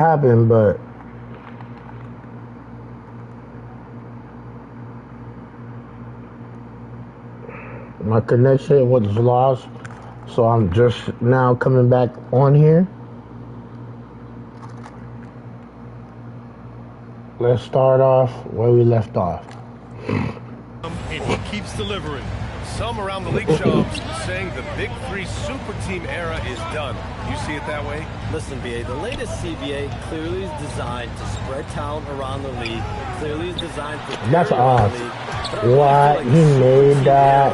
happened, but my connection was lost, so I'm just now coming back on here. Let's start off where we left off. And he keeps delivering. Some around the league shops saying the Big Three super team era is done. You see it that way? Listen, BA, the latest CBA clearly is designed to spread talent around the league. Clearly is designed for That's awesome. What? He made that.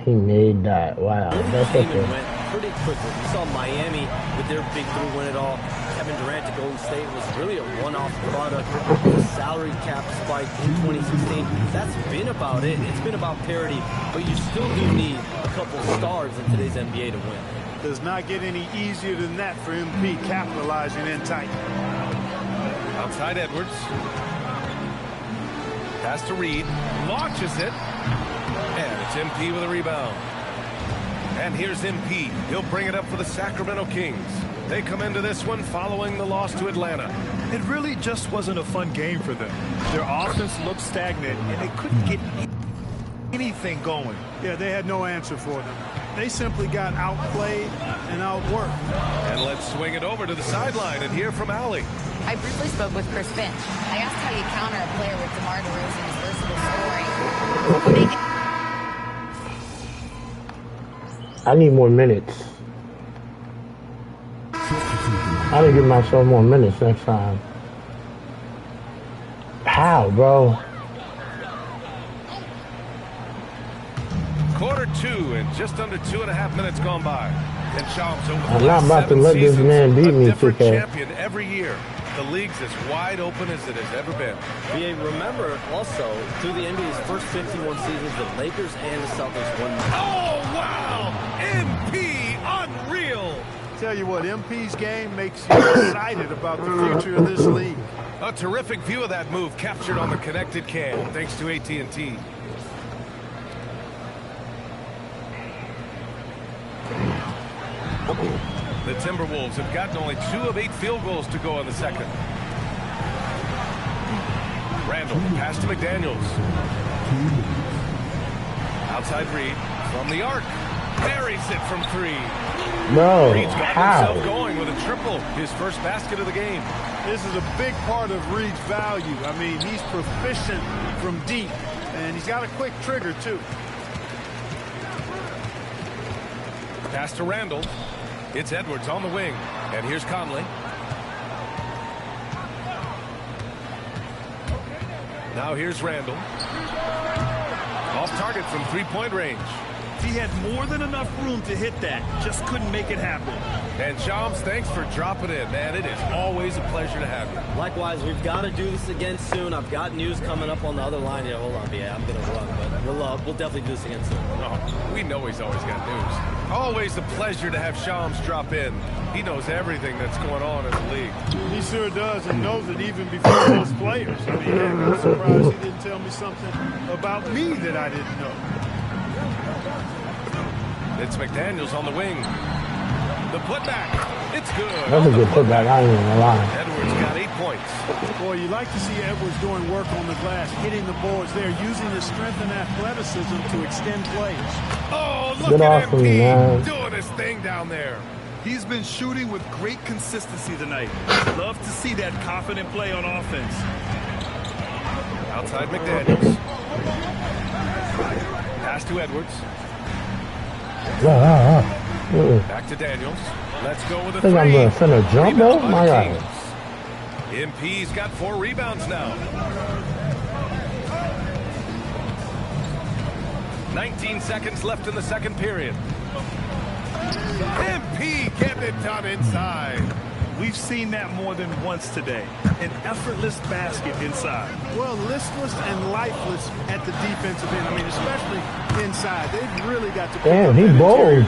He made that. Wow. That's okay. Went pretty quickly. You saw Miami with their Big Three win it all. Kevin Durant to Golden State was really a one-off product. The salary cap spike in 2016. That's been about it. It's been about parity, but you still do need a couple stars in today's NBA to win. Does not get any easier than that for MP, capitalizing in tight. Outside Edwards. Pass to Reed. Launches it. And it's MP with a rebound. And here's MP. He'll bring it up for the Sacramento Kings. They come into this one following the loss to Atlanta. It really just wasn't a fun game for them. Their offense looked stagnant, and they couldn't get anything going. Yeah, they had no answer for them. They simply got outplayed and outworked. And let's swing it over to the sideline and hear from Allie. I briefly spoke with Chris Finch. I asked how you counter a player with DeMar DeRozan's versatile scoring. I need more minutes. I need to give myself more minutes next time. How, bro? Quarter two and just under 2.5 minutes gone by. And Shams over I'm not about to let this man beat me, different 2K. champion every year. The league's as wide open as it has ever been. BA, remember also, through the NBA's first 51 seasons, the Lakers and the Celtics won. Oh, wow! MP, unreal! Tell you what, MP's game makes you excited about the future of this league. A terrific view of that move captured on the connected cam, thanks to AT&T. The Timberwolves have gotten only 2 of 8 field goals to go in the second. Randall, pass to McDaniels. Outside Reed, from the arc. Buries it from 3. Bro, Reed's got how? himself going with a triple, his first basket of the game. This is a big part of Reed's value. I mean, he's proficient from deep, and he's got a quick trigger, too. Pass to Randall. It's Edwards on the wing. And here's Conley. Now here's Randall. Off target from three-point range. He had more than enough room to hit that. Just couldn't make it happen. And Shams, thanks for dropping in, man. It is always a pleasure to have you. Likewise, we've got to do this again soon. I've got news coming up on the other line. Yeah, hold on, BA. I'm going to run, but we'll definitely do this again soon. Oh, we know he's always got news. Always a pleasure to have Shams drop in. He knows everything that's going on in the league. He sure does, and knows it even before those players. I mean, I'm surprised he didn't tell me something about me that I didn't know. It's McDaniels on the wing. The putback. It's good. That's a good putback. I ain't even gonna lie. Edwards got 8 points. Boy, you like to see Edwards doing work on the glass, hitting the boards there, using his strength and athleticism to extend plays. Oh, look Good at off from MP man. doing his thing down there. He's been shooting with great consistency tonight. Love to see that confident play on offense. Outside McDaniels. Pass to Edwards. Back to Daniels. Let's go with a Think I'm three. finna jump, though? Rebound by My the God. Kings. MP's got 4 rebounds now. 19 seconds left in the second period. MP getting it done inside. We've seen that more than once today. An effortless basket inside. Well, listless and lifeless at the defensive end. I mean, especially inside. They've really got to... Damn, he bold.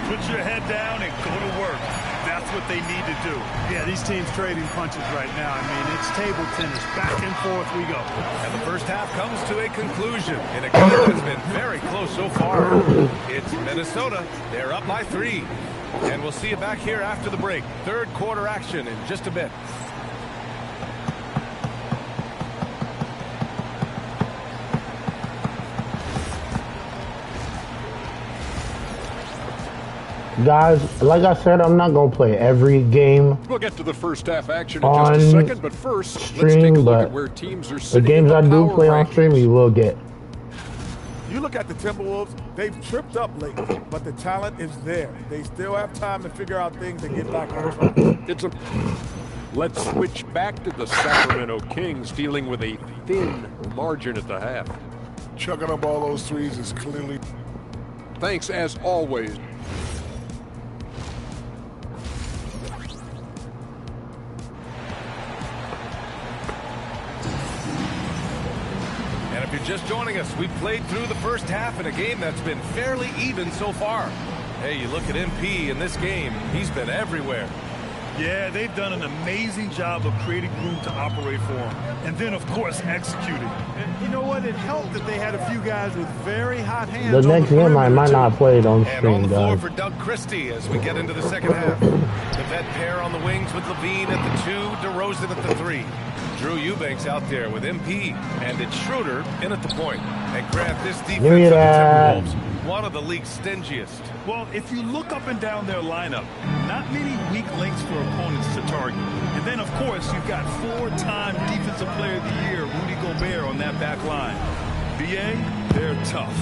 Put your head down and go to work. That's what they need to do. Yeah, these teams trading punches right now. I mean, it's table tennis. Back and forth we go. And the first half comes to a conclusion in a game that has been very close so far. It's Minnesota. They're up by 3. And we'll see you back here after the break. Third quarter action in just a bit. Guys, like I said, I'm not gonna play every game We'll get to the first half action in just a second, but first, let's take a stream, look but at where teams are the sitting games in I the do power play on rankings. stream, you will get. You look at the Timberwolves, they've tripped up lately, but the talent is there. They still have time to figure out things and get back on track. Let's switch back to the Sacramento Kings, dealing with a thin margin at the half. Chucking up all those threes is clearly... Thanks, as always. And if you're just joining us, we've played through the first half in a game that's been fairly even so far. Hey, you look at MP in this game, he's been everywhere. Yeah, they've done an amazing job of creating room to operate for him. And then, of course, executing. And you know what? It helped that they had a few guys with very hot hands. The next game I might not play it on And on stream, the floor guys. for Doug Christie as we get into the second half. The vet pair on the wings with Levine at the 2, DeRozan at the 3. Drew Eubanks out there with MP, and it's Schroeder in at the point. And Grant, this defense Give me of the that. Timberwolves, one of the league's stingiest. Well, if you look up and down their lineup, not many weak links for opponents to target. And then, of course, you've got 4-time Defensive Player of the Year, Rudy Gobert, on that back line. BA, they're tough.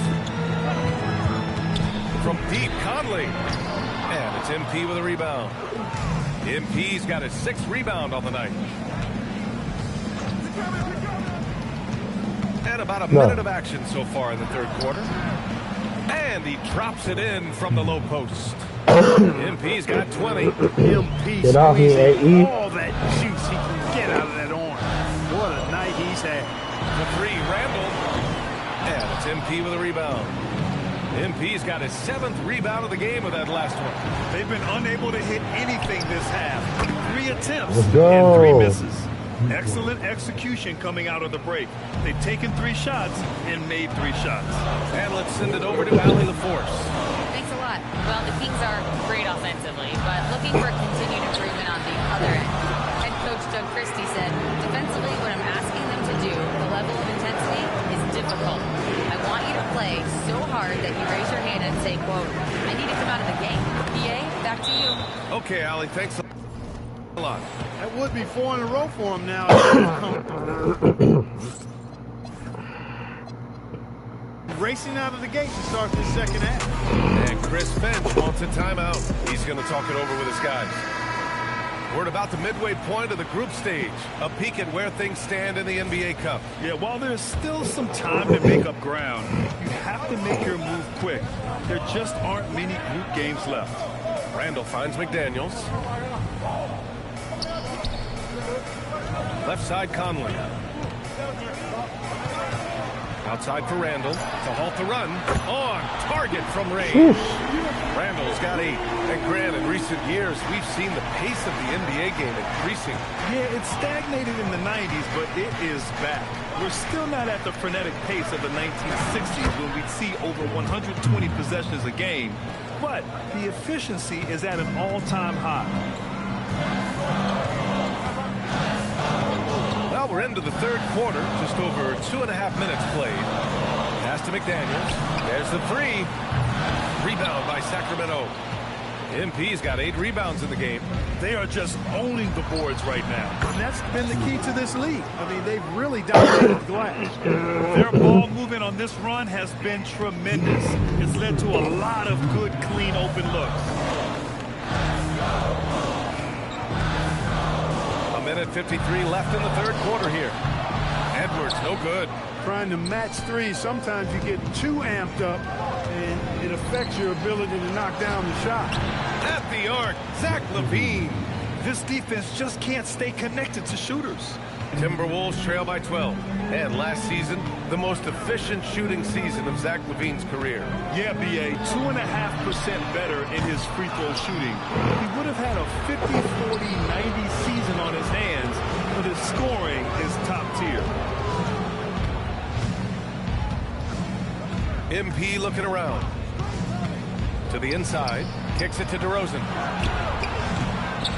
From deep, Conley. And it's MP with a rebound. MP's got his 6th rebound on the night. And about a minute of action so far in the third quarter. And he drops it in from the low post. MP's got 20. MP Get off me, squeezing AE. all that juice he can get out of that arm. What a night he's had. The 3, Randall. And it's MP with a rebound. MP's got his 7th rebound of the game with that last one. They've been unable to hit anything this half. 3 attempts Let's go. and 3 misses. Excellent execution coming out of the break. They've taken 3 shots and made 3 shots. And let's send it over to Allie LaForce. Thanks a lot. Well, the Kings are great offensively, but looking for continued improvement on the other end. Head coach Doug Christie said, defensively, what I'm asking them to do, the level of intensity, is difficult. I want you to play so hard that you raise your hand and say, quote, I need to come out of the game. PA, back to you. Okay, Allie, thanks a lot. That would be 4 in a row for him now. Racing out of the gate to start this second half. And Chris Finch wants a timeout. He's going to talk it over with his guys. We're at about the midway point of the group stage. A peek at where things stand in the NBA Cup. Yeah, while there's still some time to make up ground, you have to make your move quick. There just aren't many group games left. Randall finds McDaniels. Left side, Conley. Outside for Randall to halt the run. On target from range. Randall's got 8. And Grant, in recent years, we've seen the pace of the NBA game increasing. Yeah, it stagnated in the 90s, but it is back. We're still not at the frenetic pace of the 1960s when we'd see over 120 possessions a game, but the efficiency is at an all-time high. Well, we're into the third quarter, just over 2.5 minutes played. Pass to McDaniels. There's the 3. Rebound by Sacramento. MP's got 8 rebounds in the game. They are just owning the boards right now. And that's been the key to this league. I mean, they've really dominated glass. Their ball movement on this run has been tremendous. It's led to a lot of good, clean, open looks. A minute 53 left in the third quarter here. Edwards, no good. Trying to match threes, sometimes you get too amped up, and it affects your ability to knock down the shot. At the arc, Zach LaVine. This defense just can't stay connected to shooters. Timberwolves trail by 12. And last season, the most efficient shooting season of Zach LaVine's career. Yeah, BA, 2.5% better in his free throw shooting. He would have had a 50-40-90 season on his hands, but his scoring is top tier. MP looking around. To the inside. Kicks it to DeRozan.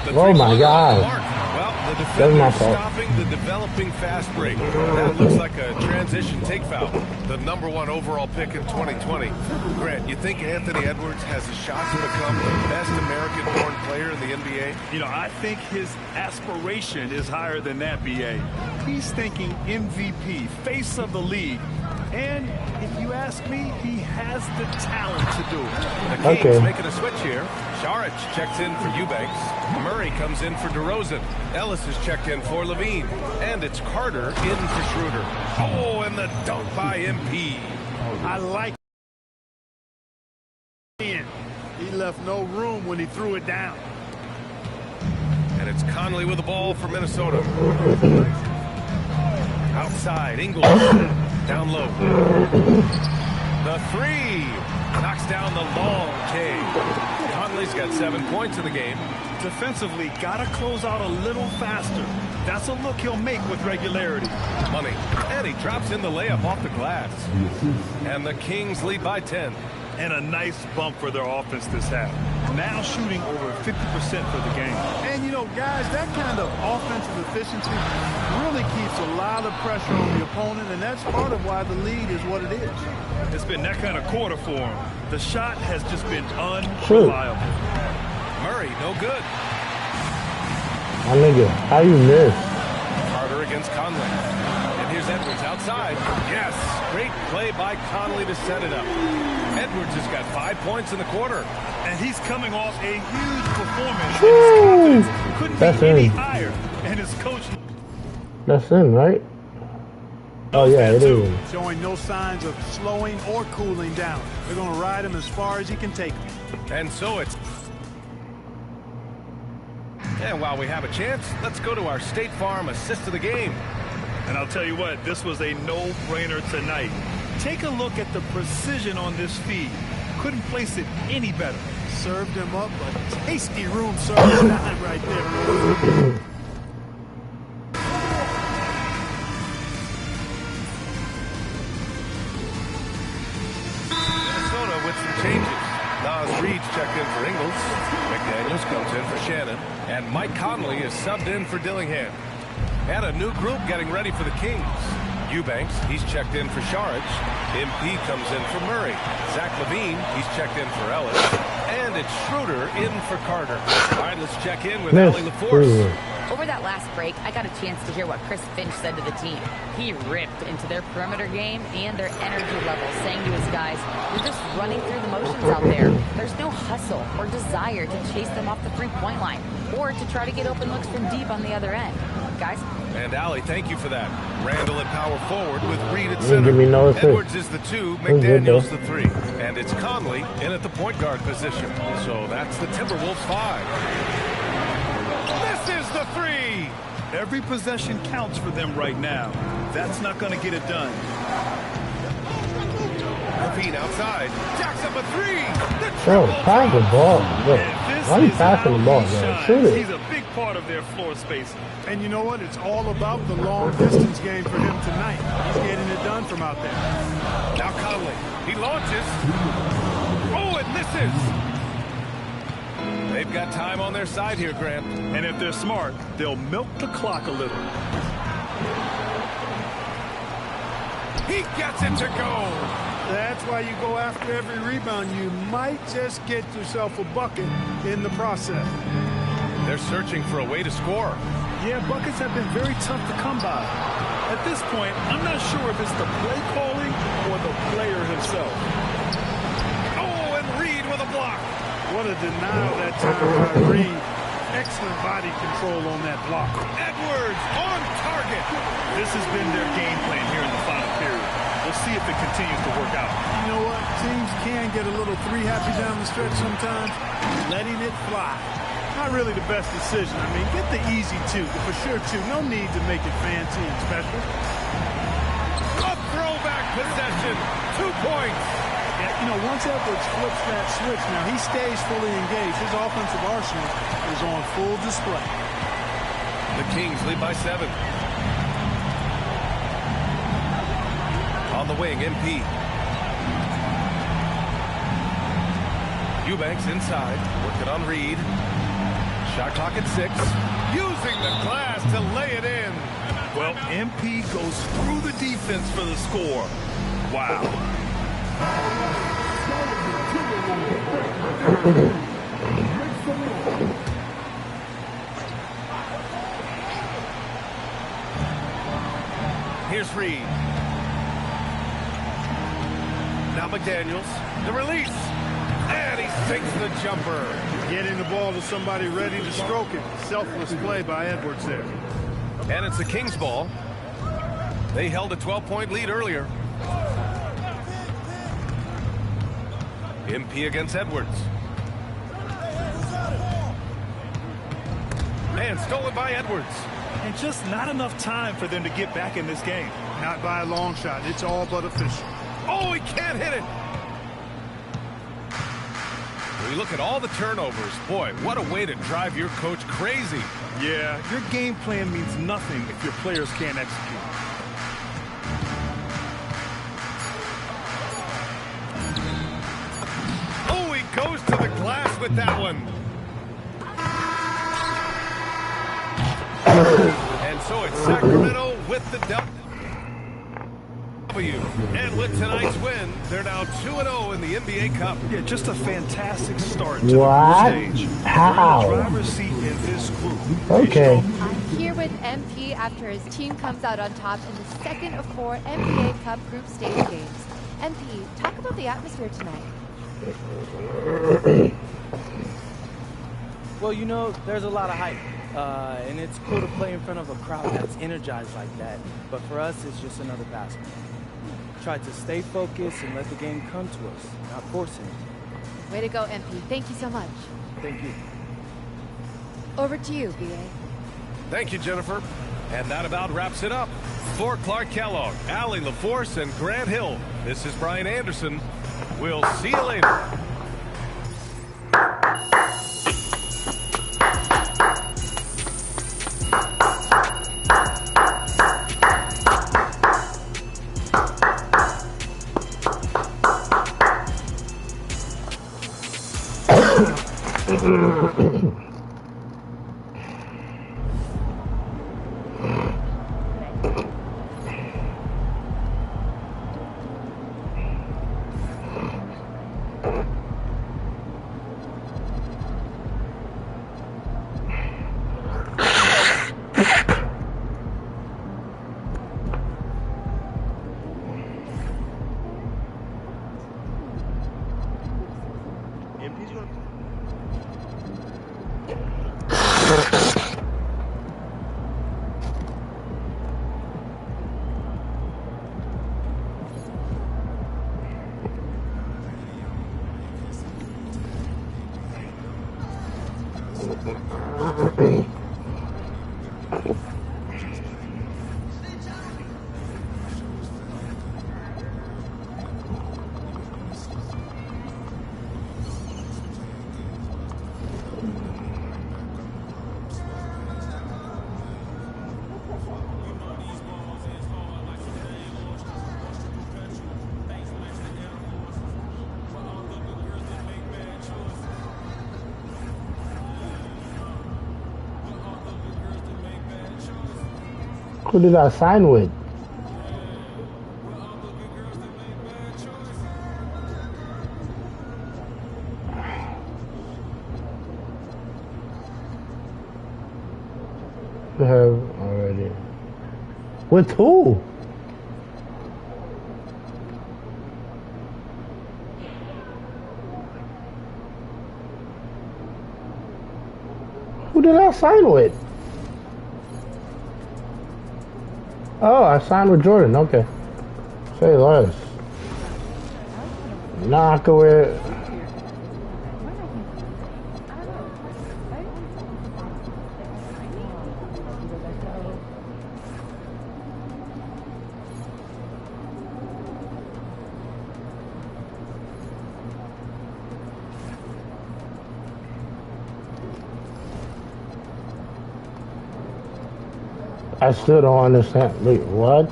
The Oh my three-pointer off the God. mark. Well, the That was my defender fault. stopping the developing fast break. That looks like a transition take foul. The #1 overall pick in 2020. Grant, you think Anthony Edwards has a shot to become the best American-born player in the NBA? You know, I think his aspiration is higher than that, B.A. He's thinking MVP, face of the league. And if you ask me, he has the talent to do it. The Kings Okay. making a switch here. Saric checks in for Eubanks. Murray comes in for DeRozan. Ellis is checked in for Levine. And it's Carter in for Schroeder. Oh, and the dunk by MP. I like it. He left no room when he threw it down. And it's Conley with the ball for Minnesota. Outside, Ingles. Down low. The three. Knocks down the long K. Conley's got 7 points in the game. Defensively, gotta close out a little faster. That's a look he'll make with regularity. Money. And he drops in the layup off the glass. And the Kings lead by 10. And a nice bump for their offense this half. Now shooting over 50% for the game. And, you know, guys, that kind of offensive efficiency really keeps a lot of pressure on the opponent, and that's part of why the lead is what it is. It's been that kind of quarter for him. The shot has just been unreliable. Murray, no good. My nigga, how you miss? Carter against Conley. And here's Edwards outside. Yes, great play by Conley to set it up. Edwards has got 5 points in the quarter. And he's coming off a huge performance. And his confidence couldn't That's be any in. higher. And his coach... That's in, right? Oh yeah, it is. Showing no signs of slowing or cooling down. They're going to ride him as far as he can take him. And so it's... And while we have a chance, let's go to our State Farm assist of the game. And I'll tell you what, this was a no-brainer tonight. Take a look at the precision on this feed. Couldn't place it any better. Served him up a tasty room service right there. Minnesota with some changes. Nas Reed's checked in for Ingles. McDaniels comes in for Shannon. And Mike Conley is subbed in for Dillingham. And a new group getting ready for the Kings. Eubanks, he's checked in for Saric. MP comes in for Murray. Zach Levine, he's checked in for Ellis. And it's Schroeder in for Carter. All right, let's check in with Allie LaForce. Over that last break, I got a chance to hear what Chris Finch said to the team. He ripped into their perimeter game and their energy level, saying to his guys, "We're just running through the motions out there. There's no hustle or desire to chase them off the three-point line or to try to get open looks from deep on the other end." Guys? And Allie, thank you for that. Randall at power forward with Reed at center. Give me no assist. Edwards is the 2, McDaniels the 3. And it's Conley in at the point guard position. So that's the Timberwolves 5. This is the 3. Every possession counts for them right now. That's not going to get it done. Levine outside. Jacks up a 3. The Bro, triple. pass the ball. Bro, And this why are you is passing how the ball, he man? shines. Shoot it. He's a big part of their floor space. And you know what? It's all about the long distance game for him tonight. He's getting it done from out there. Now Conley. He launches. Oh, it misses. They've got time on their side here, Grant. And if they're smart, they'll milk the clock a little. He gets it to go. That's why you go after every rebound. You might just get yourself a bucket in the process. They're searching for a way to score. Yeah, buckets have been very tough to come by. At this point, I'm not sure if it's the play calling or the player himself. Oh, and Reed with a block. What a denial that time by Reed. Excellent body control on that block. Edwards on target. This has been their game plan here in the final period. We'll see if it continues to work out. You know what? Teams can get a little three-happy down the stretch sometimes. Letting it fly. Not really the best decision. I mean, get the easy 2, for sure 2. No need to make it fancy and special. A throwback possession. 2 points. Yeah, you know, once Edwards flips that switch, now he stays fully engaged. His offensive arsenal is on full display. The Kings lead by 7. On the wing, MP. Eubanks inside, working on Reed. Shot clock at 6. Using the glass to lay it in. Well, MP goes through the defense for the score. Wow. Here's Reed. Now McDaniels. The release. And he sinks the jumper. Getting the ball to somebody ready to stroke it. Selfless play by Edwards there. And it's the Kings' ball. They held a 12-point lead earlier. MP against Edwards. And stolen by Edwards. And just not enough time for them to get back in this game. Not by a long shot. It's all but official. Oh, he can't hit it. We look at all the turnovers. Boy, what a way to drive your coach crazy. Yeah, your game plan means nothing if your players can't execute. Oh, he goes to the glass with that one. And so it's Sacramento with the W. And with tonight's win, they're now 2-0 in the NBA Cup. Yeah, just a fantastic start to the What? group stage. How? They're in the driver's seat in this group. Okay. I'm here with MP after his team comes out on top in the second of 4 NBA Cup group stage games. MP, talk about the atmosphere tonight. Well, you know, there's a lot of hype. And it's cool to play in front of a crowd that's energized like that. But for us, it's just another basketball. Try to stay focused and let the game come to us, not forcing it. Way to go, MP. Thank you so much. Thank you. Over to you, BA. Thank you, Jennifer. And that about wraps it up. For Clark Kellogg, Allie LaForce, and Grant Hill, this is Brian Anderson. We'll see you later. Who did I sign with? I have already. With who? Who did I sign with? Oh, I signed with Jordan. Okay. Say less. Knock away. I still don't understand. Wait, what?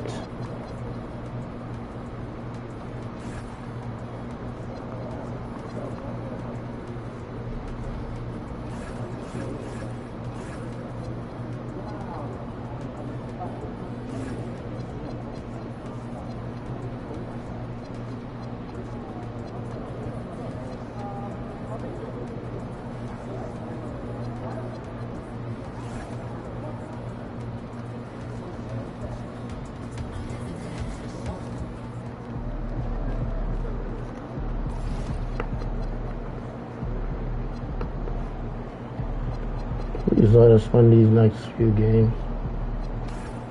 Please let us win these next few games.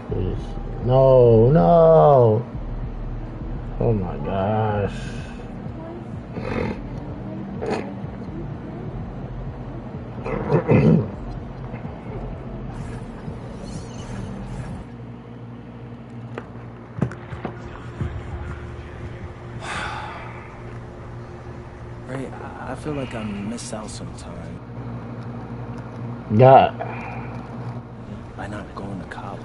Please. No, no. Oh my gosh. Ray, I feel like I miss out sometime Yeah. by not going to college.